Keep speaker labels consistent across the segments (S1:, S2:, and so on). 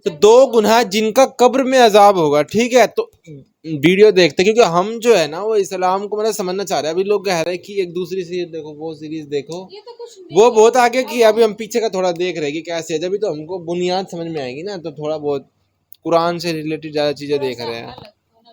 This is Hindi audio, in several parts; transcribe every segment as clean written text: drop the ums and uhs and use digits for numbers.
S1: तो 2 गुनाह जिनका कब्र में अजाब होगा, ठीक है। तो वीडियो देखते, क्योंकि हम जो है ना वो इस्लाम को मतलब समझना चाह रहे हैं। अभी लोग कह रहे हैं कि एक दूसरी सीरीज देखो, वो सीरीज देखो, वो बहुत आगे की। अभी हम पीछे का थोड़ा देख रहे हैं कि कैसे है। जब भी तो हमको बुनियाद समझ में आएगी ना, तो थोड़ा बहुत कुरान से रिलेटेड ज्यादा चीजें देख रहे हैं।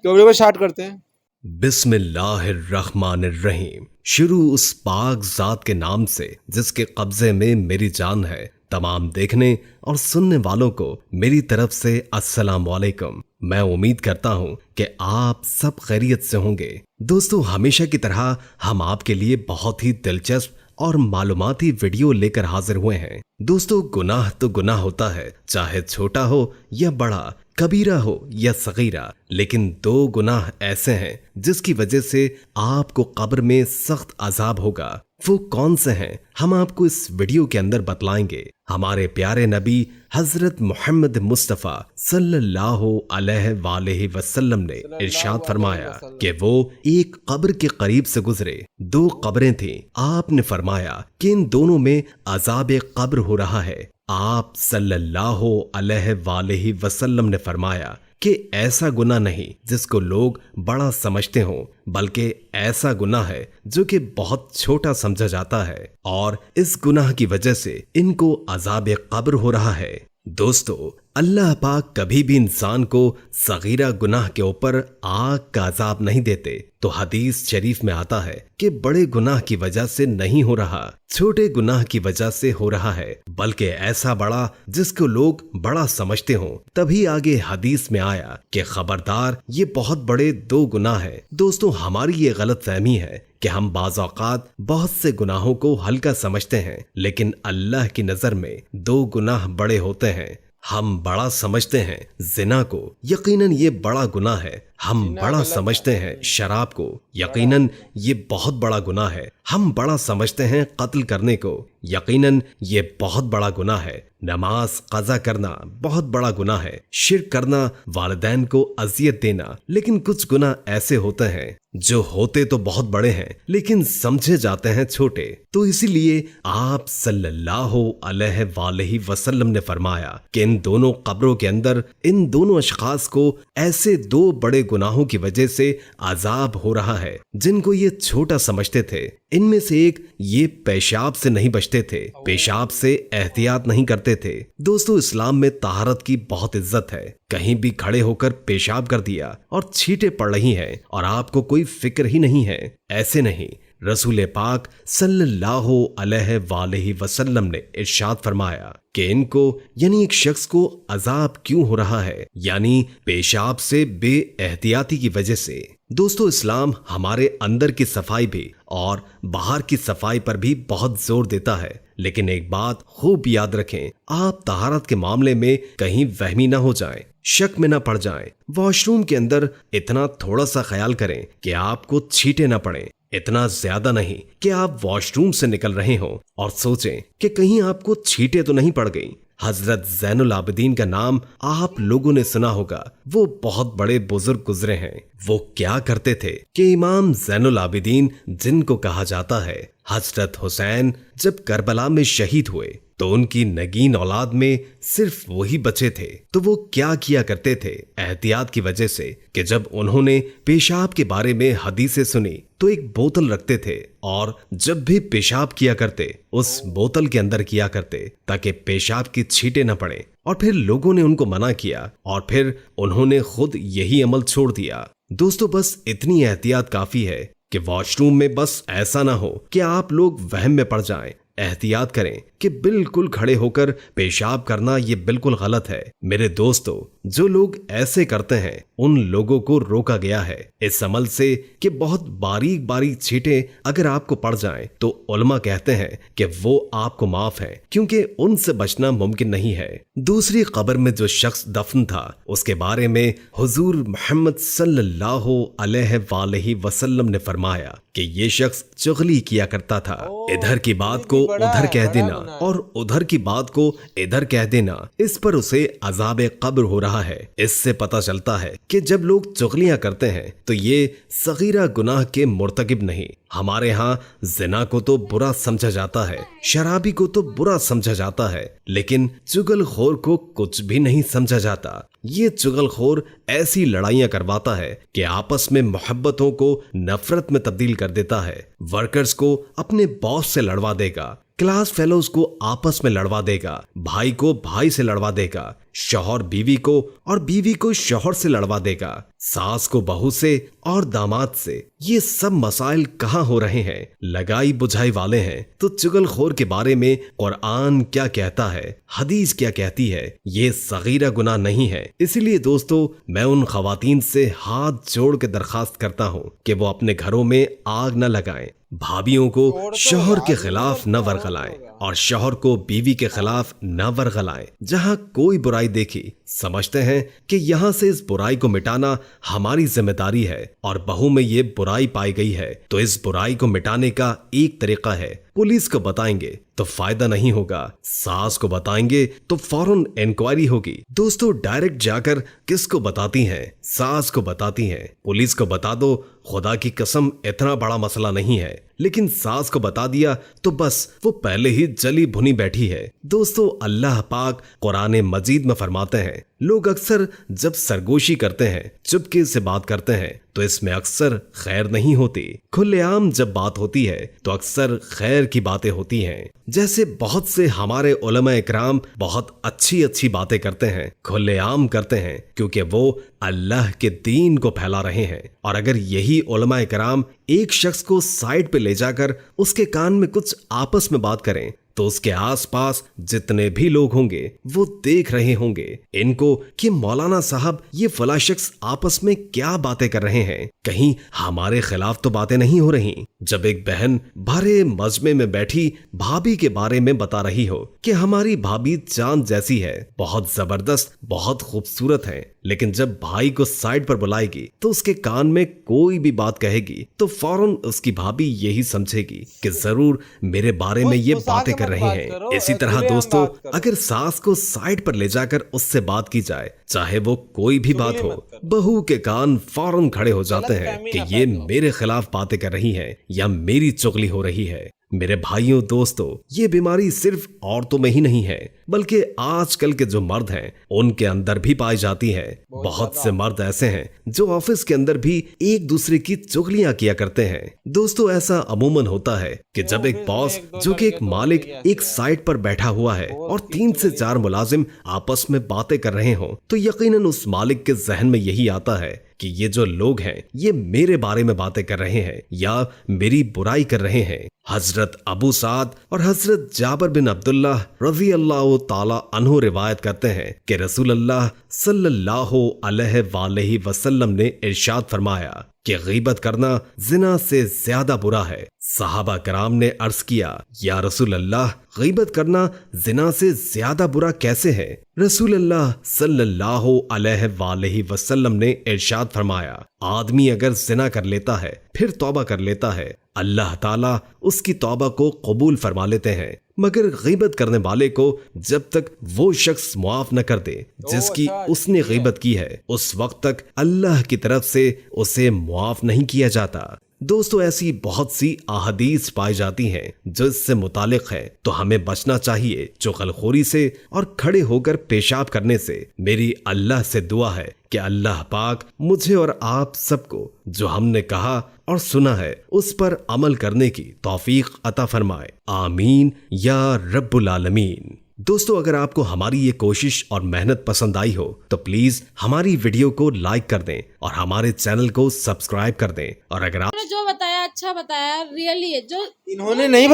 S1: तो वीडियो को स्टार्ट करते हैं।
S2: बिस्मिल्लाहिर्रहमानिर्रहीम। शुरू उस पाक जात के नाम से जिसके कब्जे में मेरी जान है। तमाम देखने और सुनने वालों को मेरी तरफ से अस्सलाम वालेकुम। मैं उम्मीद करता हूँ कि आप सब खैरियत से होंगे। दोस्तों, हमेशा की तरह हम आपके लिए बहुत ही दिलचस्प और मालूमाती वीडियो लेकर हाजिर हुए हैं। दोस्तों, गुनाह तो गुनाह होता है, चाहे छोटा हो या बड़ा, कबीरा हो या सगीरा, लेकिन 2 गुनाह ऐसे हैं जिसकी वजह से आपको कब्र में सख्त अजाब होगा। वो कौन से हैं हम आपको इस वीडियो के अंदर बतलाएंगे। हमारे प्यारे नबी हजरत मोहम्मद मुस्तफ़ा सल्लल्लाहु अलैहि वसल्लम ने इरशाद फरमाया कि वो एक कब्र के करीब से गुजरे। 2 कब्रें थीं। आपने फरमाया कि इन दोनों में अजाब कब्र हो रहा है। आप सल्लल्लाहु अलैहि वसल्लम ने फरमाया कि ऐसा गुनाह नहीं जिसको लोग बड़ा समझते हों, बल्कि ऐसा गुनाह है जो कि बहुत छोटा समझा जाता है, और इस गुनाह की वजह से इनको अजाब कब्र हो रहा है। दोस्तों, अल्लाह पाक कभी भी इंसान को सगीरा गुनाह के ऊपर आग का अजाब नहीं देते। तो हदीस शरीफ में आता है कि बड़े गुनाह की वजह से नहीं हो रहा, छोटे गुनाह की वजह से हो रहा है, बल्कि ऐसा बड़ा जिसको लोग बड़ा समझते हों। तभी आगे हदीस में आया कि खबरदार, ये बहुत बड़े 2 गुनाह है। दोस्तों, हमारी ये गलत फहमी है कि हम बाज़ औक़ात बहुत से गुनाहों को हल्का समझते हैं, लेकिन अल्लाह की नजर में 2 गुनाह बड़े होते हैं। हम बड़ा समझते हैं जिना को, यकीनन ये बड़ा गुनाह है। हम बड़ा समझते हैं शराब को, यकीनन ये बहुत बड़ा गुनाह है। हम बड़ा समझते हैं कत्ल करने को, यकीनन ये बहुत बड़ा गुनाह है। नमाज कज़ा करना बहुत बड़ा गुनाह है। शिर्क करना, वालिदैन को अजियत देना। लेकिन कुछ गुनाह ऐसे होते हैं जो होते तो बहुत बड़े हैं, लेकिन समझे जाते हैं छोटे। तो इसीलिए आप सल्लल्लाहु अलैहि वसल्लम ने फरमाया कि इन दोनों कब्रों के अंदर इन दोनों अशखास को ऐसे 2 बड़े गुनाहों की वजह से अजाब हो रहा है जिनको ये छोटा समझते थे। इनमें से एक, ये पेशाब से नहीं बचते थे, पेशाब से एहतियात नहीं करते थे। दोस्तों, इस्लाम में तहारत की बहुत इज्जत है। कहीं भी खड़े होकर पेशाब कर दिया और छींटे पड़ रही हैं और आपको कोई फिक्र ही नहीं है, ऐसे नहीं। रसूल पाक सल्लल्लाहु अलैहि वसल्लम ने इरशाद फरमाया कि इनको, यानी एक शख्स को अजाब क्यों हो रहा है, यानी पेशाब से बेएहतियाती की वजह से। दोस्तों, इस्लाम हमारे अंदर की सफाई भी और बाहर की सफाई पर भी बहुत जोर देता है। लेकिन एक बात खूब याद रखें, आप तहारत के मामले में कहीं वहमी ना हो जाएं, शक में ना पड़ जाएं। वॉशरूम के अंदर इतना थोड़ा सा ख्याल करें कि आपको छींटे ना पड़े, इतना ज्यादा नहीं कि आप वॉशरूम से निकल रहे हो और सोचें कि कहीं आपको छींटे तो नहीं पड़ गई। हजरत ज़ैनुल आबिदीन का नाम आप लोगों ने सुना होगा। वो बहुत बड़े बुजुर्ग गुजरे हैं। वो क्या करते थे कि इमाम ज़ैनुल आबिदीन, जिनको कहा जाता है हजरत हुसैन, जब करबला में शहीद हुए तो उनकी नगीन औलाद में सिर्फ वही बचे थे। तो वो क्या किया करते थे एहतियात की वजह से कि जब उन्होंने पेशाब के बारे में हदीसें सुनी तो एक बोतल रखते थे और जब भी पेशाब किया करते उस बोतल के अंदर किया करते ताकि पेशाब की छींटे न पड़े। और फिर लोगों ने उनको मना किया और फिर उन्होंने खुद यही अमल छोड़ दिया। दोस्तों, बस इतनी एहतियात काफी है कि वॉशरूम में बस ऐसा ना हो कि आप लोग वहम में पड़ जाएं। एहतियात करें कि बिल्कुल खड़े होकर पेशाब करना ये बिल्कुल गलत है। मेरे दोस्तों, जो लोग ऐसे करते हैं उन लोगों को रोका गया है इस अमल से कि बहुत बारीक बारीक छींटे अगर आपको पड़ जाएं तो उलमा कहते हैं कि वो आपको माफ है, क्योंकि उनसे बचना मुमकिन नहीं है। दूसरी कब्र में जो शख्स दफन था उसके बारे में हुजूर मोहम्मद सल्लल्लाहु अलैहि वसल्लम ने फरमाया कि ये शख्स चुगली किया करता था। इधर की बात को उधर कह देना और उधर की बात को इधर कह देना, इस पर उसे अजाब कब्र हो रहा रहा है। इससे पता चलता है कि जब लोग चुगलियां करते हैं तो ये सगीरा गुनाह के मुर्तकिब नहीं। हमारे यहाँ जिना को तो बुरा समझा जाता है, शराबी को तो बुरा समझा जाता है, लेकिन चुगलखोर को कुछ भी नहीं समझा जाता। ये चुगलखोर ऐसी लड़ाइयां करवाता है कि आपस में मोहब्बतों को नफरत में तब्दील कर देता है। वर्कर्स को अपने बॉस से लड़वा देगा, क्लास फेलोज को आपस में लड़वा देगा, भाई को भाई से लड़वा देगा, शौहर बीवी को और बीवी को शौहर से लड़वा देगा, सास को बहू से और दामाद से। ये सब मसाइल कहाँ हो रहे हैं? लगाई बुझाई वाले हैं। तो चुगलखोर के बारे में कुरान क्या कहता है, हदीस क्या कहती है? ये सगीरा गुनाह नहीं है। इसलिए दोस्तों, मैं उन खवातीन से हाथ जोड़ के दरखास्त करता हूँ कि वो अपने घरों में आग न लगाएं, भाभियों को शौहर के खिलाफ न वर्गलाएं और शौहर को बीवी के खिलाफ न वर्गलाएं। जहां कोई बुराई देखी, समझते हैं कि यहां से इस बुराई को मिटाना हमारी जिम्मेदारी है, और बहू में ये बुराई पाई गई है तो इस बुराई को मिटाने का एक तरीका है, पुलिस को बताएंगे तो फायदा नहीं होगा, सास को बताएंगे तो फौरन इंक्वायरी होगी। दोस्तों, डायरेक्ट जाकर किसको बताती हैं? सास को बताती हैं। पुलिस को बता दो, खुदा की कसम इतना बड़ा मसला नहीं है, लेकिन सास को बता दिया तो बस वो पहले ही जली भुनी बैठी है। दोस्तों, अल्लाह पाक कुरान मजीद में फरमाते हैं, लोग अक्सर जब सरगोशी करते हैं, चुपके से बात करते हैं, तो इसमें अक्सर खैर नहीं होती। खुलेआम जब बात होती है तो अक्सर खैर की बातें होती हैं। जैसे बहुत से हमारे उलमा इकराम बहुत अच्छी अच्छी बातें करते हैं, खुलेआम करते हैं, क्योंकि वो अल्लाह के दीन को फैला रहे हैं। और अगर यही उलमा इकराम एक शख्स को साइड पे ले जाकर उसके कान में कुछ आपस में बात करें, तो उसके आसपास जितने भी लोग होंगे वो देख रहे होंगे इनको कि मौलाना साहब ये फला शख्स आपस में क्या बातें कर रहे हैं, कहीं हमारे खिलाफ तो बातें नहीं हो रही। जब एक बहन भरे मजमे में बैठी भाभी के बारे में बता रही हो कि हमारी भाभी चांद जैसी है, बहुत जबरदस्त, बहुत खूबसूरत है, लेकिन जब भाई को साइड पर बुलाएगी तो उसके कान में कोई भी बात कहेगी तो फौरन उसकी भाभी यही समझेगी कि जरूर मेरे बारे में ये बातें कर रहे हैं। इसी तरह दोस्तों, अगर सास को साइड पर ले जाकर उससे बात की जाए, चाहे वो कोई भी बात हो, बहू के कान फौरन खड़े हो जाते हैं कि ये मेरे खिलाफ बातें कर रही है या मेरी चुगली हो रही है। मेरे भाइयों दोस्तों, ये बीमारी सिर्फ औरतों में ही नहीं है, बल्कि आजकल के जो मर्द हैं उनके अंदर भी पाई जाती है। बहुत से मर्द ऐसे हैं जो ऑफिस के अंदर भी एक दूसरे की चुगलियां किया करते हैं। दोस्तों, ऐसा अमूमन होता है कि जब एक बॉस जो कि एक मालिक एक साइड पर बैठा हुआ है और 3 से 4 मुलाजिम आपस में बातें कर रहे हों, तो यकीनन उस मालिक के जहन में यही आता है कि ये जो लोग हैं ये मेरे बारे में बातें कर रहे हैं या मेरी बुराई कर रहे हैं। हजरत अबू साद और हजरत जाबर बिन अब्दुल्लाह रज़ी अल्लाह ताला अन्हु रिवायत करते हैं कि रसूल अल्लाह सल्लल्लाहु अलैहि वसल्लम ने इरशाद फरमाया कि गीबत करना जिना से ज्यादा बुरा है। सहाबा कराम ने अर्ज किया, या रसूल अल्लाह, गीबत करना जिना से ज्यादा बुरा कैसे है? रसूल अल्लाह सल्लल्लाहु अलैहि वसल्लम ने इरशाद फरमाया, आदमी अगर जिना कर लेता है फिर तौबा कर लेता है, अल्लाह ताला उसकी तौबा को कबूल फरमा लेते हैं, मगर गीबत करने वाले को जब तक वो शख्स मुआफ न कर दे जिसकी उसने गीबत की है, उस वक्त तक अल्लाह की तरफ से उसे मुआफ नहीं किया जाता। दोस्तों, ऐसी बहुत सी अहदीस पाई जाती हैं जो इससे मुतालिक है, तो हमें बचना चाहिए चुगलखोरी से और खड़े होकर पेशाब करने से। मेरी अल्लाह से दुआ है कि अल्लाह पाक मुझे और आप सबको जो हमने कहा और सुना है उस पर अमल करने की तौफीक अता फरमाए। आमीन या रब्बुल आलमीन। दोस्तों, अगर आपको हमारी ये कोशिश और मेहनत पसंद आई हो तो प्लीज हमारी वीडियो को लाइक कर दें और हमारे चैनल को सब्सक्राइब कर दें। और अगर आप
S3: जो बताया अच्छा बताया, रियली है, जो
S1: इन्होंने नहीं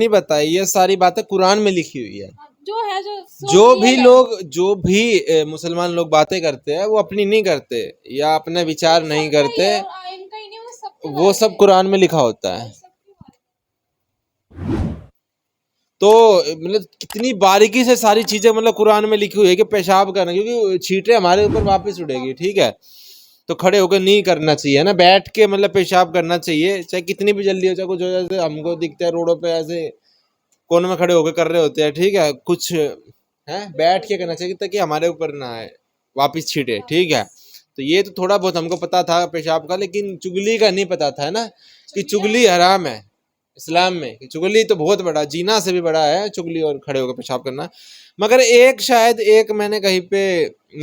S1: बताया, ये सारी बातें कुरान में लिखी हुई है।
S3: जो है
S1: जो भी मुसलमान लोग बातें करते हैं वो अपनी नहीं करते या अपने विचार नहीं करते, वो सब कुरान में लिखा होता है। तो मतलब कितनी बारीकी से सारी चीजें मतलब कुरान में लिखी हुई है कि पेशाब करना, क्योंकि छींटे हमारे ऊपर वापस उड़ेगी, ठीक है, तो खड़े होकर नहीं करना चाहिए ना, बैठ के मतलब पेशाब करना चाहिए, चाहे कितनी भी जल्दी हो, चाहे कुछ हो, जैसे हमको दिखता है रोडों पे ऐसे कोने में खड़े होकर कर रहे होते हैं, ठीक है, कुछ है बैठ के करना चाहिए ताकि हमारे ऊपर ना आए। वापस छीटे, ठीक है। तो ये तो थोड़ा बहुत हमको पता था पेशाब का, लेकिन चुगली का नहीं पता था, है ना, कि चुगली हराम है इस्लाम में। कि चुगली तो बहुत बड़ा, जीना से भी बड़ा है चुगली और खड़े होकर पेशाब करना। मगर एक शायद एक मैंने कहीं पे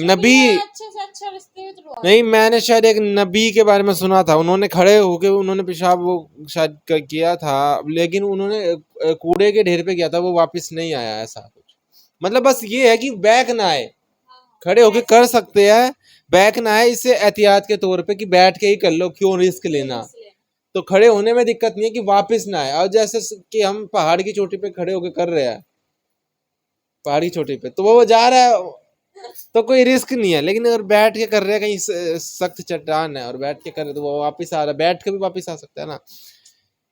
S1: नबी,
S3: अच्छे से अच्छा रिश्ते तुड़वा
S1: नहीं मैंने शायद एक नबी के बारे में सुना था, उन्होंने खड़े होके उन्होंने पेशाब वो शायद किया था, लेकिन उन्होंने कूड़े के ढेर पे किया था, वो वापस नहीं आया ऐसा कुछ। मतलब बस ये है कि बैक ना आए, खड़े होके कर सकते हैं, बैक ना आए, इससे एहतियात के तौर पे कि बैठ के ही कर लो, क्यों रिस्क लेना। तो खड़े होने में दिक्कत नहीं है कि वापस ना आए। और जैसे कि हम पहाड़ की चोटी पे खड़े होके कर रहे हैं, पहाड़ की चोटी पे, तो वो जा रहा है तो कोई रिस्क नहीं है। लेकिन अगर बैठ के कर रहे हैं, कहीं सख्त चट्टान है और बैठ के कर रहे, तो वो वापस आ रहा है, बैठ के भी वापस आ सकता है ना।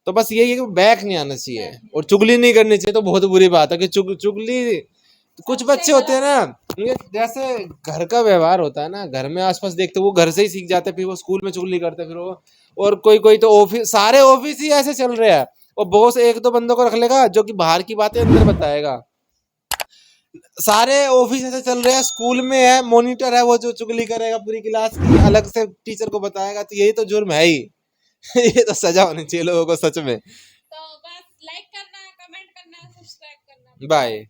S1: तो बस यही है कि बैक नहीं आना चाहिए और चुगली नहीं करनी चाहिए। तो बहुत बुरी बात है कि चुगली, कुछ बच्चे होते हैं ना, जैसे घर का व्यवहार होता है ना, घर में आसपास देखते वो घर से ही सीख जाते, फिर वो स्कूल में चुगली करते, फिर वो, और कोई कोई तो ऑफिस, सारे ऑफिस ही ऐसे चल रहे हैं। और बॉस एक दो बंदों को रख लेगा जो कि बाहर की बातें अंदर बताएगा। सारे ऑफिस ऐसे चल रहे हैं, स्कूल में है मॉनिटर है वो जो चुगली करेगा पूरी क्लास की, अलग से टीचर को बताएगा। तो यही तो जुर्म है ही ये तो सजा होनी चाहिए लोगों को सच में।
S3: तो बस लाइक करना, कमेंट करना, सब्सक्राइब करना।
S1: बाय।